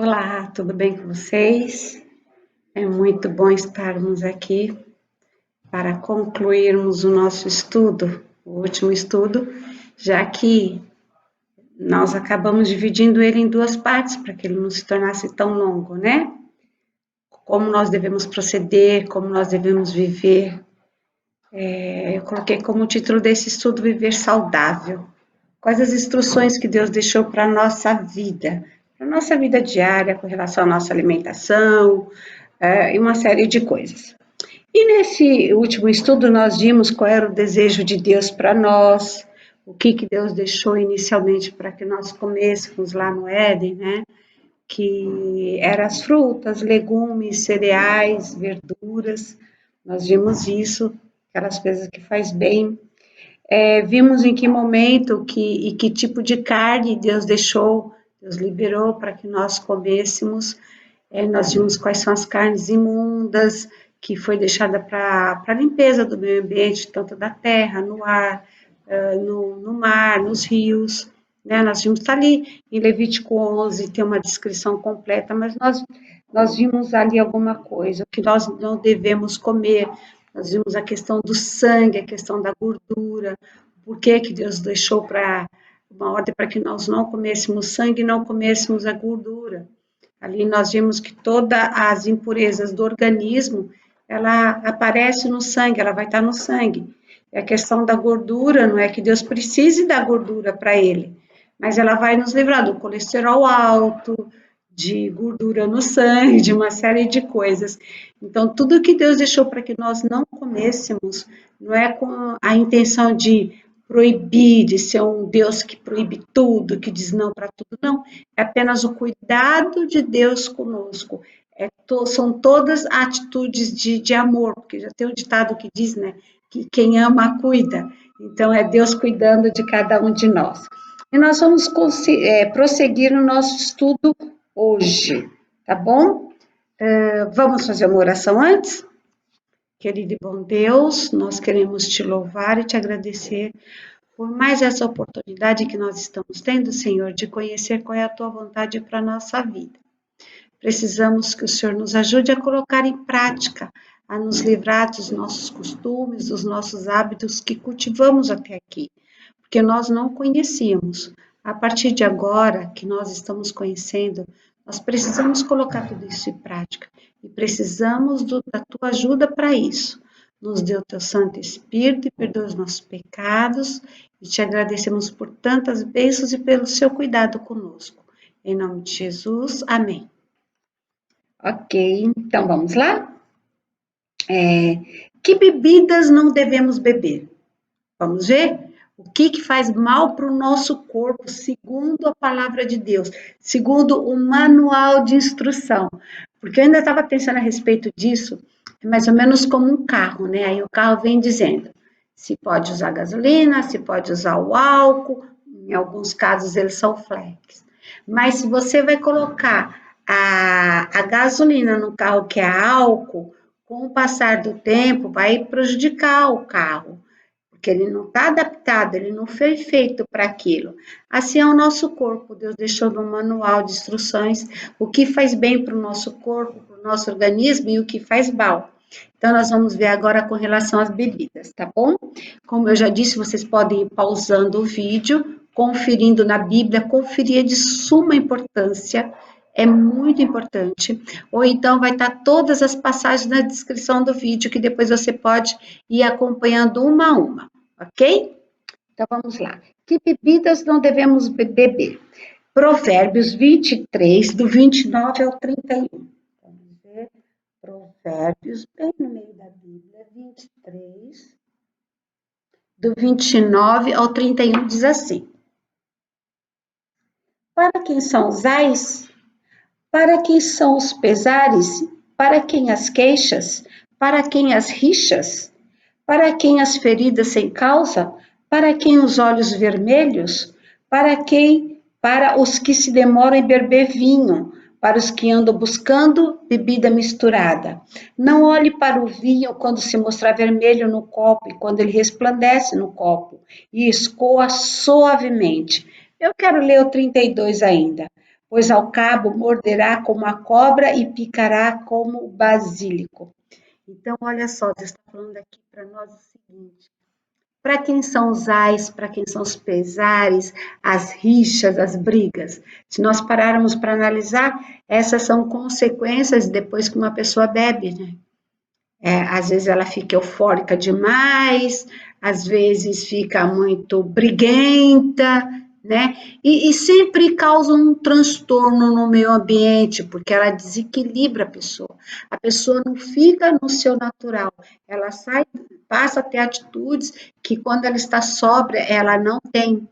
Olá, tudo bem com vocês? É muito bom estarmos aqui para concluirmos o nosso estudo, o último estudo, já que nós acabamos dividindo ele em duas partes, para que ele não se tornasse tão longo, né? Como nós devemos proceder, como nós devemos viver. Eu coloquei como título desse estudo Viver Saudável. Quais as instruções que Deus deixou para a nossa vida diária, com relação à nossa alimentação, e uma série de coisas. E nesse último estudo nós vimos qual era o desejo de Deus para nós, o que Deus deixou inicialmente para que nós comêssemos lá no Éden, né? Que eram as frutas, legumes, cereais, verduras. Nós vimos isso, aquelas coisas que faz bem. Vimos em que momento e que tipo de carne Deus deixou, Deus liberou para que nós comêssemos. Nós vimos quais são as carnes imundas, que foi deixada para a limpeza do meio ambiente, tanto da terra, no ar, no mar, nos rios. Né? Nós vimos, está ali em Levítico 11, tem uma descrição completa, mas nós vimos ali alguma coisa, o que nós não devemos comer. Nós vimos a questão do sangue, a questão da gordura, por que Deus deixou uma ordem para que nós não comêssemos sangue e não comêssemos a gordura. Ali nós vimos que todas as impurezas do organismo, ela aparece no sangue, ela vai estar no sangue. E a questão da gordura, não é que Deus precise da gordura para ele, mas ela vai nos livrar do colesterol alto, de gordura no sangue, de uma série de coisas. Então, tudo que Deus deixou para que nós não comêssemos, não é com a intenção de proibir, de ser um Deus que proíbe tudo, que diz não para tudo, não. É apenas o cuidado de Deus conosco. São todas atitudes de amor, porque já tem um ditado que diz, né, que quem ama, cuida. Então, é Deus cuidando de cada um de nós. E nós vamos prosseguir no nosso estudo hoje, tá bom? Vamos fazer uma oração antes? Querido e bom Deus, nós queremos te louvar e te agradecer por mais essa oportunidade que nós estamos tendo, Senhor, de conhecer qual é a tua vontade para a nossa vida. Precisamos que o Senhor nos ajude a colocar em prática, a nos livrar dos nossos costumes, dos nossos hábitos que cultivamos até aqui, porque nós não conhecíamos. A partir de agora que nós estamos conhecendo, nós precisamos colocar tudo isso em prática e precisamos da tua ajuda para isso. Nos dê o teu Santo Espírito e perdoa os nossos pecados e te agradecemos por tantas bênçãos e pelo seu cuidado conosco. Em nome de Jesus, amém. Ok, então vamos lá? Que bebidas não devemos beber? Vamos ver? O que faz mal para o nosso corpo, segundo a palavra de Deus, segundo o manual de instrução. Porque eu ainda estava pensando a respeito disso, mais ou menos como um carro, né? Aí o carro vem dizendo se pode usar gasolina, se pode usar o álcool, em alguns casos eles são flex. Mas se você vai colocar a gasolina no carro que é álcool, com o passar do tempo vai prejudicar o carro, porque ele não está adaptado, ele não foi feito para aquilo. Assim é o nosso corpo, Deus deixou no manual de instruções o que faz bem para o nosso corpo, para o nosso organismo e o que faz mal. Então, nós vamos ver agora com relação às bebidas, tá bom? Como eu já disse, vocês podem ir pausando o vídeo, conferindo na Bíblia, conferir é de suma importância, é muito importante. Ou então vai estar todas as passagens na descrição do vídeo, que depois você pode ir acompanhando uma a uma, ok? Então, vamos lá. Que bebidas não devemos beber? Provérbios 23, do 29 ao 31. Vamos ver. Provérbios, bem no meio da Bíblia, 23, do 29 ao 31, diz assim. Para quem são os ais? Para quem são os pesares? Para quem as queixas? Para quem as rixas? Para quem as feridas sem causa? Para quem os olhos vermelhos? Para os que se demoram em beber vinho? Para os que andam buscando bebida misturada? Não olhe para o vinho quando se mostrar vermelho no copo e quando ele resplandece no copo e escoa suavemente. Eu quero ler o 32 ainda. pois ao cabo morderá como a cobra e picará como o basílico. Então, olha só, Deus está falando aqui para nós o seguinte: para quem são os ais, para quem são os pesares, as rixas, as brigas? Se nós pararmos para analisar, essas são consequências depois que uma pessoa bebe, né? Às vezes ela fica eufórica demais, às vezes fica muito briguenta, né? E sempre causa um transtorno no meio ambiente, porque ela desequilibra a pessoa. A pessoa não fica no seu natural, ela sai, passa a ter atitudes que quando ela está sóbria, ela não tem,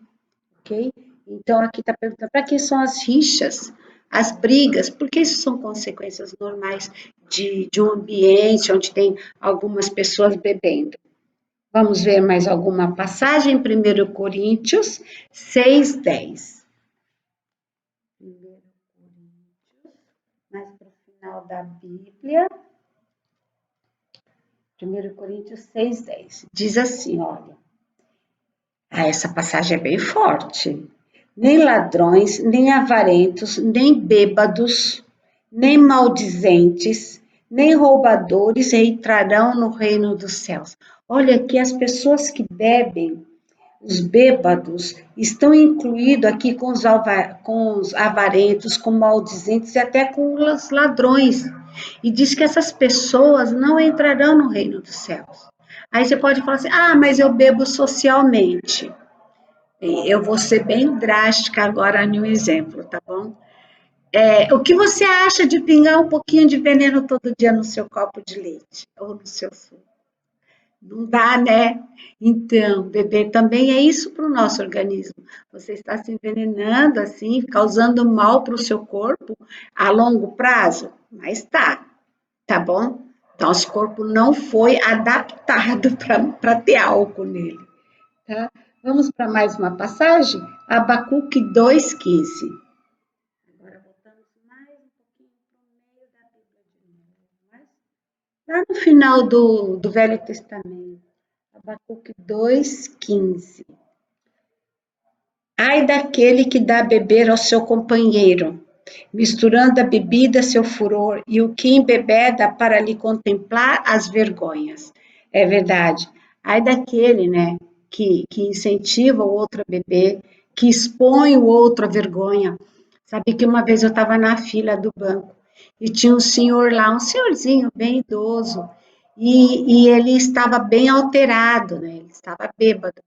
ok? Então, aqui está perguntando para que são as rixas, as brigas, porque isso são consequências normais de um ambiente onde tem algumas pessoas bebendo. Vamos ver mais alguma passagem, 1 Coríntios 6:10. 1 Coríntios, mais para o final da Bíblia. 1 Coríntios 6:10. Diz assim, olha. Essa passagem é bem forte. Nem ladrões, nem avarentos, nem bêbados, nem maldizentes, nem roubadores entrarão no reino dos céus. Olha que as pessoas que bebem, os bêbados, estão incluídos aqui com os avarentos, com maldizentes e até com os ladrões. E diz que essas pessoas não entrarão no reino dos céus. Aí você pode falar assim, mas eu bebo socialmente. Eu vou ser bem drástica agora em um exemplo, tá bom? O que você acha de pingar um pouquinho de veneno todo dia no seu copo de leite ou no seu suco? Não dá, né? Então, beber também é isso para o nosso organismo. Você está se envenenando, assim, causando mal para o seu corpo a longo prazo? Mas tá bom? Nosso corpo não foi adaptado para ter álcool nele. Tá? Vamos para mais uma passagem? Abacuque 2:15. Agora voltamos mais um pouquinho para o meio da Bíblia de novo. Lá no final do Velho Testamento. Abacuque 2:15. Ai daquele que dá a beber ao seu companheiro, misturando a bebida seu furor, e o que embebeda para lhe contemplar as vergonhas. É verdade. Ai daquele, né, que incentiva o outro a beber, que expõe o outro à vergonha. Sabe que uma vez eu estava na fila do banco e tinha um senhor lá, um senhorzinho bem idoso, e ele estava bem alterado, né? Ele estava bêbado.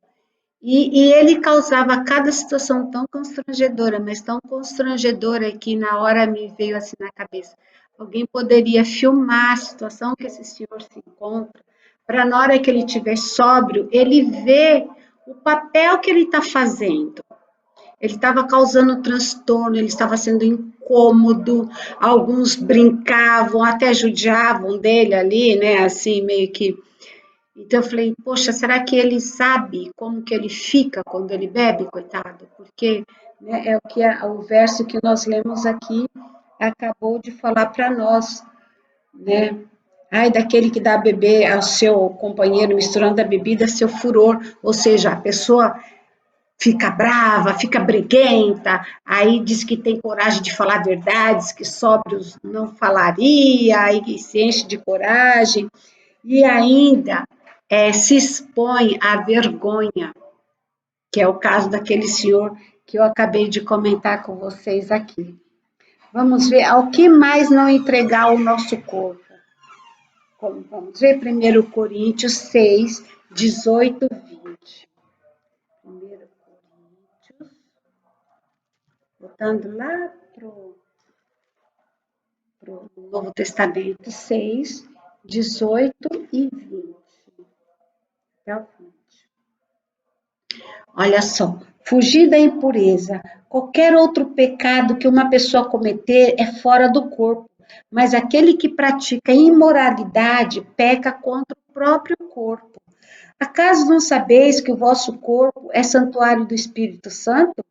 E ele causava cada situação tão constrangedora, mas tão constrangedora que na hora me veio assim na cabeça. Alguém poderia filmar a situação que esse senhor se encontra, para na hora que ele estiver sóbrio, ele ver o papel que ele está fazendo. Ele estava causando transtorno, ele estava sendo incômodo, alguns brincavam, até judiavam dele ali, né, assim, meio que. Então eu falei, poxa, será que ele sabe como que ele fica quando ele bebe, coitado? Porque, né, é o verso que nós lemos aqui acabou de falar para nós, né? Ai, daquele que dá a beber ao seu companheiro, misturando a bebida, seu furor, ou seja, a pessoa fica brava, fica briguenta, aí diz que tem coragem de falar verdades que sóbrios não falaria, aí se enche de coragem, e ainda se expõe à vergonha, que é o caso daquele senhor que eu acabei de comentar com vocês aqui. Vamos ver ao que mais não entregar o nosso corpo. Vamos ver 1 Coríntios 6, 18, 20. 1 Coríntios, voltando lá para o Novo Testamento, 6, 18 e 20. Até o 20. Olha só, fugir da impureza. Qualquer outro pecado que uma pessoa cometer é fora do corpo, mas aquele que pratica imoralidade peca contra o próprio corpo. Acaso não sabeis que o vosso corpo é santuário do Espírito Santo,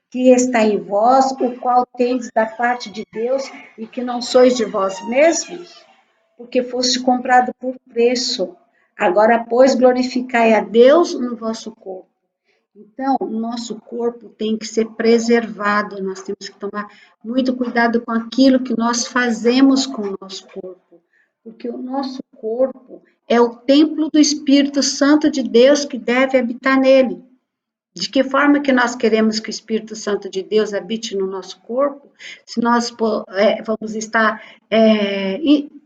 que está em vós, o qual tendes da parte de Deus e que não sois de vós mesmos? Porque foste comprado por preço. Agora, pois, glorificai a Deus no vosso corpo Então, o nosso corpo tem que ser preservado, nós temos que tomar muito cuidado com aquilo que nós fazemos com o nosso corpo, porque o nosso corpo é o templo do Espírito Santo de Deus que deve habitar nele. De que forma que nós queremos que o Espírito Santo de Deus habite no nosso corpo, se nós vamos estar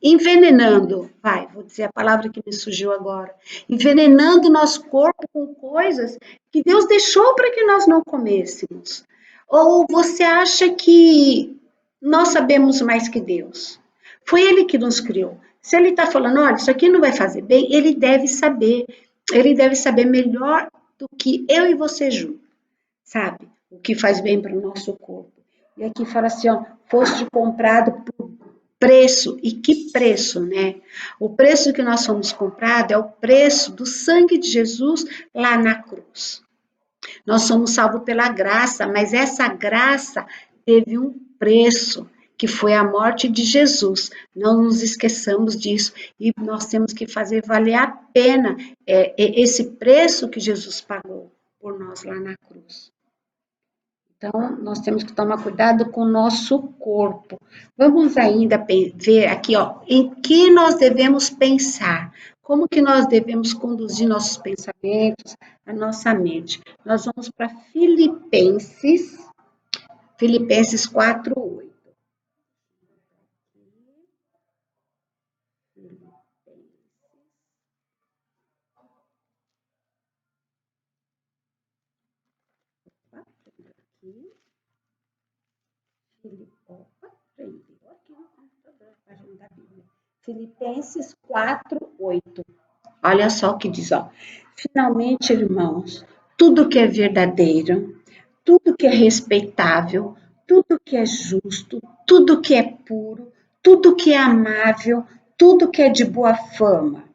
envenenando, vou dizer a palavra que me surgiu agora, envenenando o nosso corpo com coisas que Deus deixou para que nós não comêssemos. Ou você acha que nós sabemos mais que Deus? Foi Ele que nos criou. Se Ele está falando, olha, isso aqui não vai fazer bem, Ele deve saber melhor do que eu e você juntos, sabe? O que faz bem para o nosso corpo. E aqui fala assim, ó, foste comprado por preço. E que preço, né? O preço que nós fomos comprados é o preço do sangue de Jesus lá na cruz. Nós somos salvos pela graça, mas essa graça teve um preço, que foi a morte de Jesus. Não nos esqueçamos disso. E nós temos que fazer valer a pena esse preço que Jesus pagou por nós lá na cruz. Então, nós temos que tomar cuidado com o nosso corpo. Vamos ainda ver aqui, ó, em que nós devemos pensar. Como que nós devemos conduzir nossos pensamentos, a nossa mente. Nós vamos para Filipenses 4:8. Filipenses 4:8. Olha só o que diz, ó. Finalmente, irmãos, tudo que é verdadeiro, tudo que é respeitável, tudo que é justo, tudo que é puro, tudo que é amável, tudo que é de boa fama.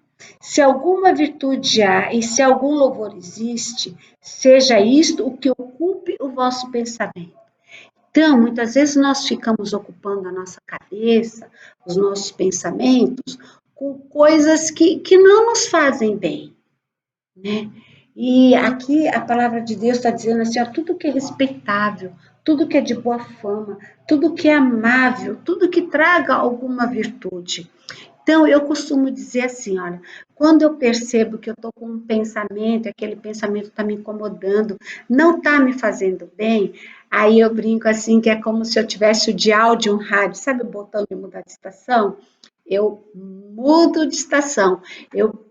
Se alguma virtude há e se algum louvor existe, seja isto o que ocupe o vosso pensamento. Então, muitas vezes nós ficamos ocupando a nossa cabeça, os nossos pensamentos, com coisas que não nos fazem bem, né? E aqui a palavra de Deus está dizendo assim, ó, tudo que é respeitável, tudo que é de boa fama, tudo que é amável, tudo que traga alguma virtude. Então, eu costumo dizer assim, olha, quando eu percebo que eu estou com um pensamento, aquele pensamento está me incomodando, não está me fazendo bem, aí eu brinco assim, que é como se eu tivesse o dial de um rádio, sabe o botão de mudar de estação? Eu mudo de estação, eu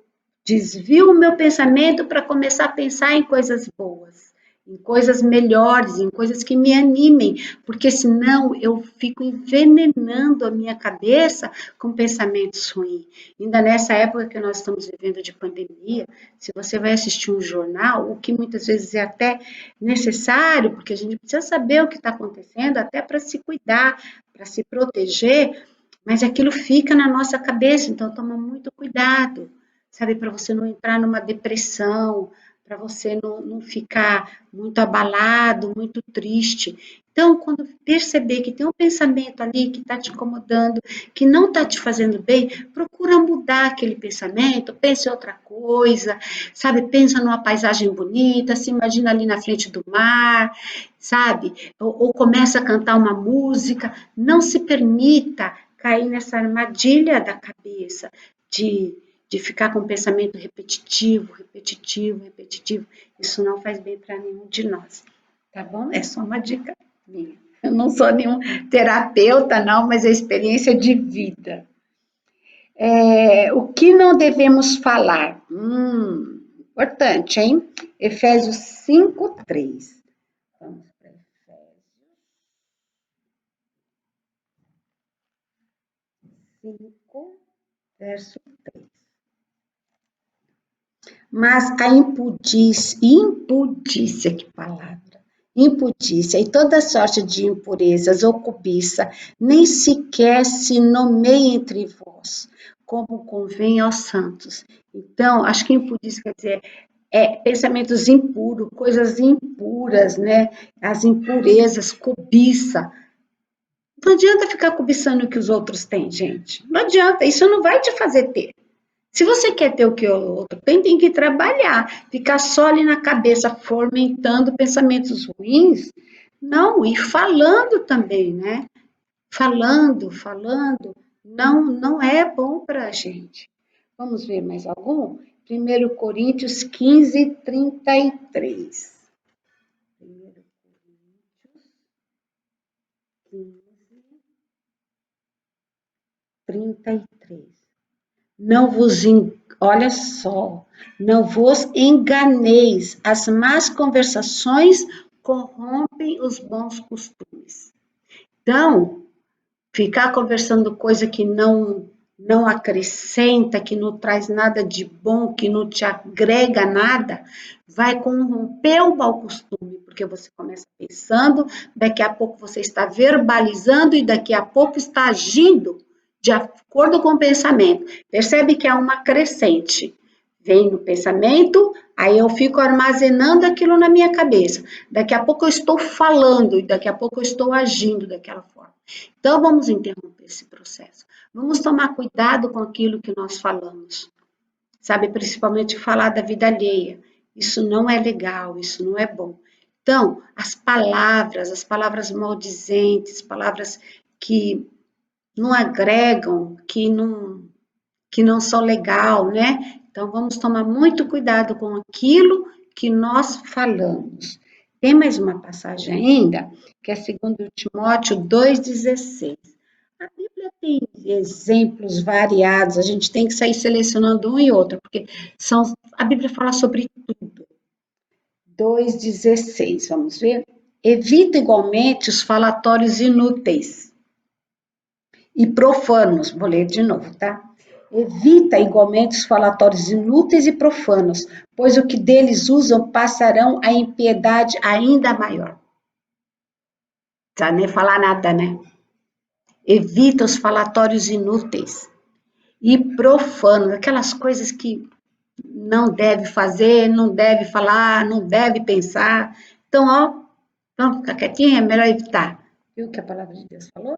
desvio o meu pensamento para começar a pensar em coisas boas, em coisas melhores, em coisas que me animem, porque senão eu fico envenenando a minha cabeça com pensamentos ruins. Ainda nessa época que nós estamos vivendo de pandemia, se você vai assistir um jornal, o que muitas vezes é até necessário, porque a gente precisa saber o que está acontecendo, até para se cuidar, para se proteger, mas aquilo fica na nossa cabeça, então toma muito cuidado, sabe, para você não entrar numa depressão, para você não ficar muito abalado, muito triste. Então, quando perceber que tem um pensamento ali que está te incomodando, que não está te fazendo bem, procura mudar aquele pensamento, pense em outra coisa, sabe, pensa numa paisagem bonita, se imagina ali na frente do mar, sabe, ou começa a cantar uma música, não se permita cair nessa armadilha da cabeça, de ficar com um pensamento repetitivo, repetitivo, repetitivo. Isso não faz bem para nenhum de nós, tá bom? É só uma dica minha. Eu não sou nenhum terapeuta, não, mas é experiência de vida. O que não devemos falar? Importante, hein? Efésios 5:3. Vamos para Efésios 5, verso 3. Mas a impudícia, que palavra, impudícia e toda sorte de impurezas ou cobiça, nem sequer se nomeia entre vós, como convém aos santos. Então, acho que impudícia quer dizer pensamentos impuros, coisas impuras, né? As impurezas, cobiça. Não adianta ficar cobiçando o que os outros têm, gente. Não adianta, isso não vai te fazer ter. Se você quer ter o que o outro tem que trabalhar. Ficar só ali na cabeça, fomentando pensamentos ruins. Não, e falando também, né? Falando, não é bom para a gente. Vamos ver mais algum? 1 Coríntios 15:33. 33. Não vos, olha só, não vos enganeis, as más conversações corrompem os bons costumes. Então, ficar conversando coisa que não acrescenta, que não traz nada de bom, que não te agrega nada, vai corromper o mau costume, porque você começa pensando, daqui a pouco você está verbalizando e daqui a pouco está agindo de acordo com o pensamento. Percebe que é uma crescente. Vem no pensamento, aí eu fico armazenando aquilo na minha cabeça. Daqui a pouco eu estou falando e daqui a pouco eu estou agindo daquela forma. Então, vamos interromper esse processo. Vamos tomar cuidado com aquilo que nós falamos. Sabe, principalmente falar da vida alheia. Isso não é legal, isso não é bom. Então, as palavras maldizentes, palavras que não agregam, que não são legal, né? Então, vamos tomar muito cuidado com aquilo que nós falamos. Tem mais uma passagem ainda, que é 2 Timóteo 2,16. A Bíblia tem exemplos variados, a gente tem que sair selecionando um e outro, porque a Bíblia fala sobre tudo. 2,16, vamos ver? Evita igualmente os falatórios inúteis e profanos, vou ler de novo, tá? Evita igualmente os falatórios inúteis e profanos, pois o que deles usam passarão a impiedade ainda maior. Não precisa nem falar nada, né? Evita os falatórios inúteis e profanos, aquelas coisas que não deve fazer, não deve falar, não deve pensar. Então, ó, vamos ficar quietinho, é melhor evitar. Viu o que a palavra de Deus falou?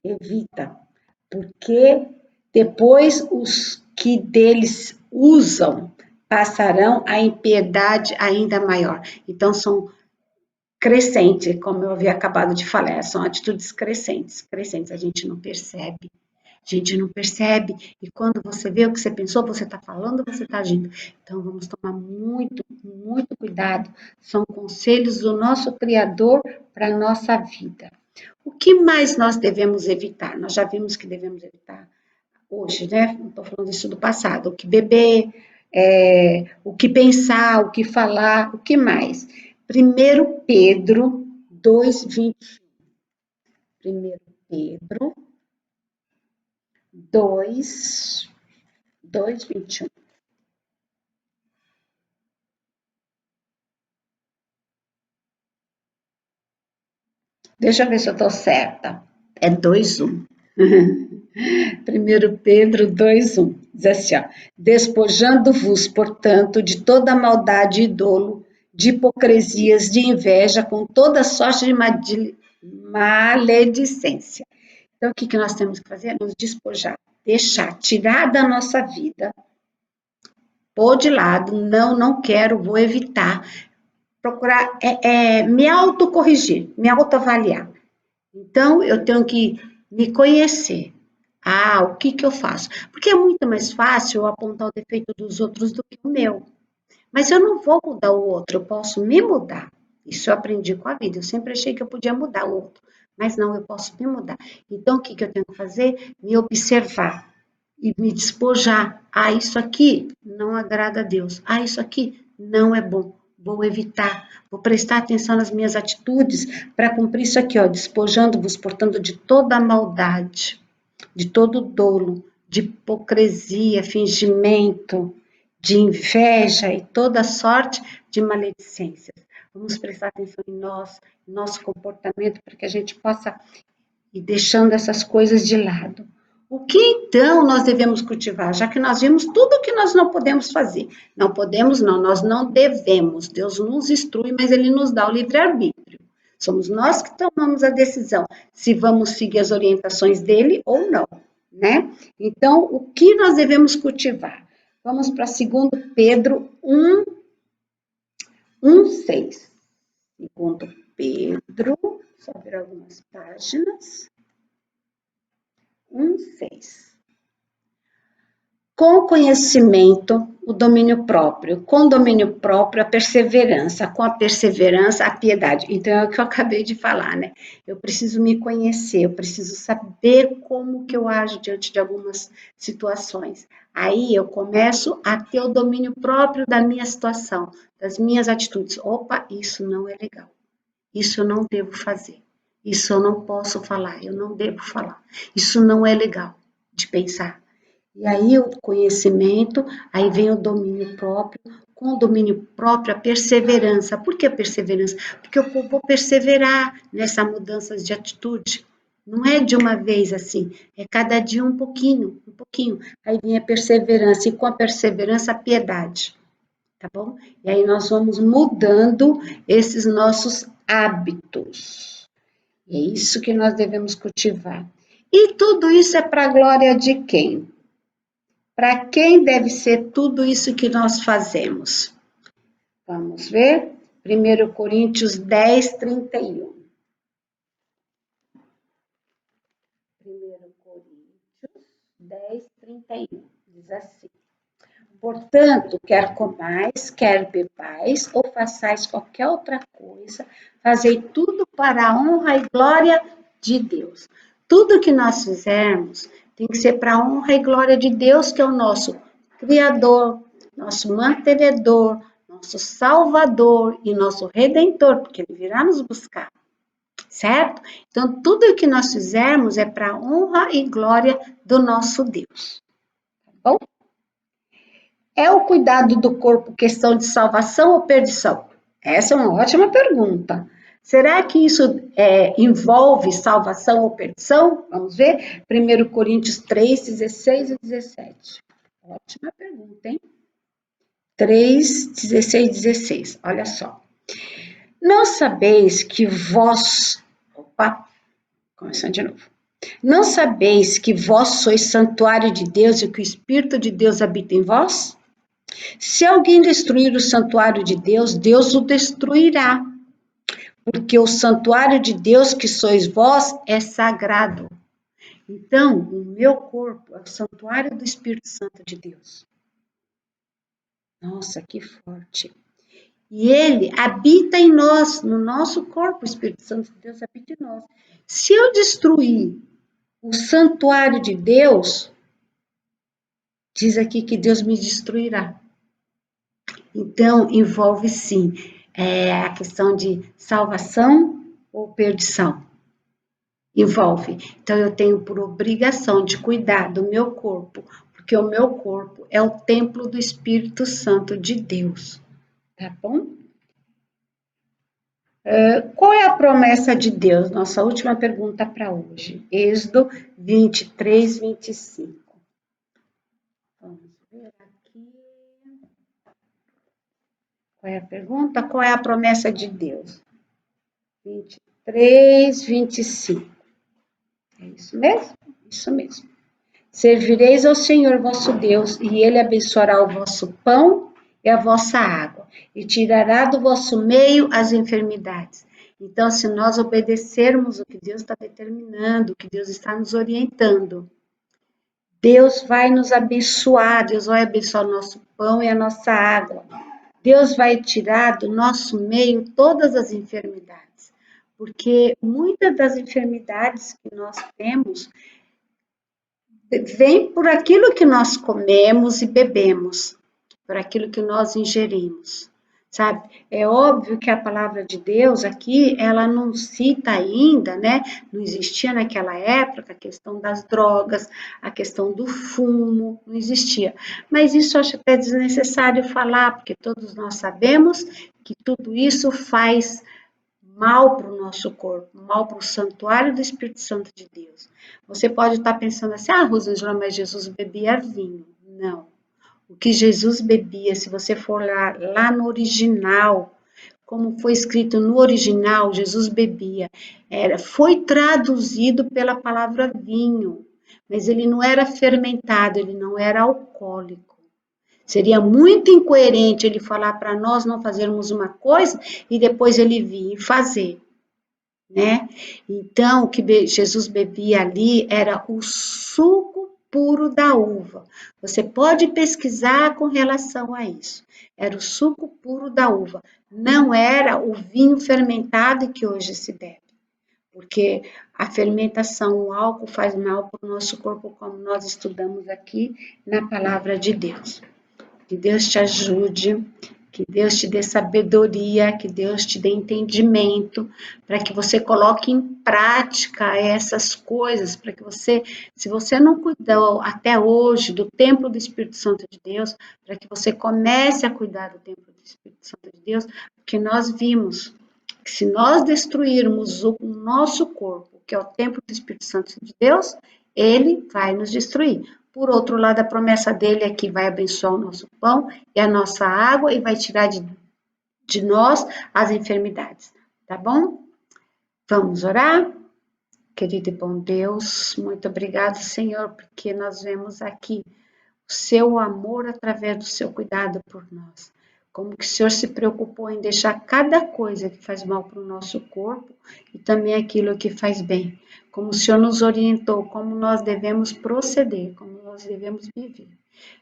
Evita, porque depois os que deles usam passarão a impiedade ainda maior. Então, são crescentes, como eu havia acabado de falar, são atitudes crescentes. A gente não percebe. A gente não percebe, e quando você vê o que você pensou, você está falando, você está agindo. Então, vamos tomar muito, muito cuidado. São conselhos do nosso Criador para a nossa vida. O que mais nós devemos evitar? Nós já vimos que devemos evitar hoje, né? Não estou falando isso do passado. O que beber, o que pensar, o que falar, o que mais? 1 Pedro 2,21. 1 Pedro 2:21. Deixa eu ver se eu estou certa. É 2:1. 1 Pedro 2:1. Diz assim, ó. Despojando-vos, portanto, de toda maldade e dolo, de hipocrisias, de inveja, com toda sorte de maledicência. Então, o que nós temos que fazer? Nos despojar, deixar, tirar da nossa vida, pôr de lado, não quero, vou evitar, procurar me autocorrigir, me autoavaliar. Então, eu tenho que me conhecer. Ah, o que eu faço? Porque é muito mais fácil eu apontar o defeito dos outros do que o meu. Mas eu não vou mudar o outro, eu posso me mudar. Isso eu aprendi com a vida. Eu sempre achei que eu podia mudar o outro. Mas não, eu posso me mudar. Então, o que eu tenho que fazer? Me observar e me despojar. Ah, isso aqui não agrada a Deus. Ah, isso aqui não é bom. Vou evitar, vou prestar atenção nas minhas atitudes para cumprir isso aqui, ó, despojando-vos, portanto, de toda a maldade, de todo dolo, de hipocrisia, fingimento, de inveja e toda sorte de maledicências. Vamos prestar atenção em nós, em nosso comportamento, para que a gente possa ir deixando essas coisas de lado. O que então nós devemos cultivar? Já que nós vimos tudo o que nós não podemos fazer. Não podemos, não, nós não devemos. Deus nos instrui, mas Ele nos dá o livre-arbítrio. Somos nós que tomamos a decisão se vamos seguir as orientações dele ou não, né? Então, o que nós devemos cultivar? Vamos para 2 Pedro 1:6. 2 Pedro, só ver algumas páginas. 1:6. Com o conhecimento, o domínio próprio. Com o domínio próprio, a perseverança. Com a perseverança, a piedade. Então, é o que eu acabei de falar, né? Eu preciso me conhecer, eu preciso saber como que eu ajo diante de algumas situações. Aí, eu começo a ter o domínio próprio da minha situação, das minhas atitudes. Opa, isso não é legal. Isso eu não devo fazer. Isso eu não posso falar, eu não devo falar. Isso não é legal de pensar. E aí o conhecimento, aí vem o domínio próprio, com o domínio próprio a perseverança. Por que a perseverança? Porque eu vou perseverar nessa mudança de atitude. Não é de uma vez assim, é cada dia um pouquinho, um pouquinho. Aí vem a perseverança, e com a perseverança a piedade, tá bom? E aí nós vamos mudando esses nossos hábitos. É isso que nós devemos cultivar. E tudo isso é para a glória de quem? Para quem deve ser tudo isso que nós fazemos? Vamos ver? 1 Coríntios 10:31. 1 Coríntios 10:31. Diz assim: portanto, quer comais, quer bebais, ou façais qualquer outra coisa, fazei tudo para a honra e glória de Deus. Tudo que nós fizermos tem que ser para a honra e glória de Deus, que é o nosso Criador, nosso mantenedor, nosso Salvador e nosso Redentor, porque Ele virá nos buscar, certo? Então, tudo que nós fizermos é para a honra e glória do nosso Deus, tá bom? É o cuidado do corpo questão de salvação ou perdição? Essa é uma ótima pergunta. Será que isso envolve salvação ou perdição? Vamos ver? 1 Coríntios 3:16 e 17. Ótima pergunta, hein? 3:16 e 16. Olha só. Não sabeis que vós... Opa, começando de novo. Não sabeis que vós sois santuário de Deus e que o Espírito de Deus habita em vós? Se alguém destruir o santuário de Deus, Deus o destruirá, porque o santuário de Deus que sois vós é sagrado. Então, o meu corpo é o santuário do Espírito Santo de Deus. Nossa, que forte. E ele habita em nós, no nosso corpo, o Espírito Santo de Deus habita em nós. Se eu destruir o santuário de Deus, diz aqui que Deus me destruirá. Então, envolve sim a questão de salvação ou perdição. Envolve. Então, eu tenho por obrigação de cuidar do meu corpo, porque o meu corpo é o templo do Espírito Santo de Deus. Tá bom? Qual é a promessa de Deus? Nossa última pergunta para hoje. Êxodo 23:25. Vamos ver aqui. Qual é a pergunta? Qual é a promessa de Deus? 23:25. É isso mesmo? Isso mesmo. Servireis ao Senhor vosso Deus, e Ele abençoará o vosso pão e a vossa água, e tirará do vosso meio as enfermidades. Então, se nós obedecermos o que Deus está determinando, o que Deus está nos orientando, Deus vai nos abençoar, Deus vai abençoar o nosso pão e a nossa água. Deus vai tirar do nosso meio todas as enfermidades, porque muitas das enfermidades que nós temos vem por aquilo que nós comemos e bebemos, por aquilo que nós ingerimos, sabe? É óbvio que a palavra de Deus aqui, ela não cita ainda, né? Não existia naquela época a questão das drogas, a questão do fumo, não existia. Mas isso eu acho até desnecessário falar, porque todos nós sabemos que tudo isso faz mal para o nosso corpo, mal para o santuário do Espírito Santo de Deus. Você pode estar pensando assim, Rosângela, mas Jesus bebia vinho. Não. O que Jesus bebia, se você for lá no original, como foi escrito no original, Jesus bebia, foi traduzido pela palavra vinho. mas ele não era fermentado, ele não era alcoólico. Seria muito incoerente ele falar para nós não fazermos uma coisa e depois ele vir fazer, né? Então, o que Jesus bebia ali era o suco puro da uva. Você pode pesquisar com relação a isso. Era o suco puro da uva. Não era o vinho fermentado que hoje se bebe. Porque a fermentação, o álcool faz mal para o nosso corpo, como nós estudamos aqui na palavra de Deus. Que Deus te ajude, que Deus te dê sabedoria, que Deus te dê entendimento, para que você coloque em prática essas coisas, para que você, se você não cuidou até hoje do templo do Espírito Santo de Deus, para que você comece a cuidar do templo do Espírito Santo de Deus, porque nós vimos que se nós destruirmos o nosso corpo, que é o templo do Espírito Santo de Deus, ele vai nos destruir. Por outro lado, a promessa dele é que vai abençoar o nosso pão e a nossa água e vai tirar de nós as enfermidades, tá bom? Vamos orar? Querido e bom Deus, muito obrigado, Senhor, porque nós vemos aqui o seu amor através do seu cuidado por nós. Como que o Senhor se preocupou em deixar cada coisa que faz mal para o nosso corpo e também aquilo que faz bem. Como o Senhor nos orientou, como nós devemos proceder, como nós devemos viver.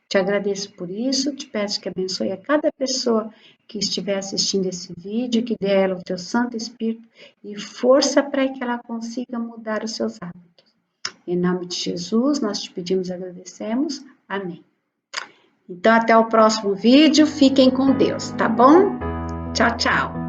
Te agradeço por isso, te peço que abençoe a cada pessoa que estiver assistindo esse vídeo, que dê a ela o teu Santo Espírito e força para que ela consiga mudar os seus hábitos. Em nome de Jesus, nós te pedimos e agradecemos. Amém. Então, até o próximo vídeo. Fiquem com Deus, tá bom? Tchau, tchau.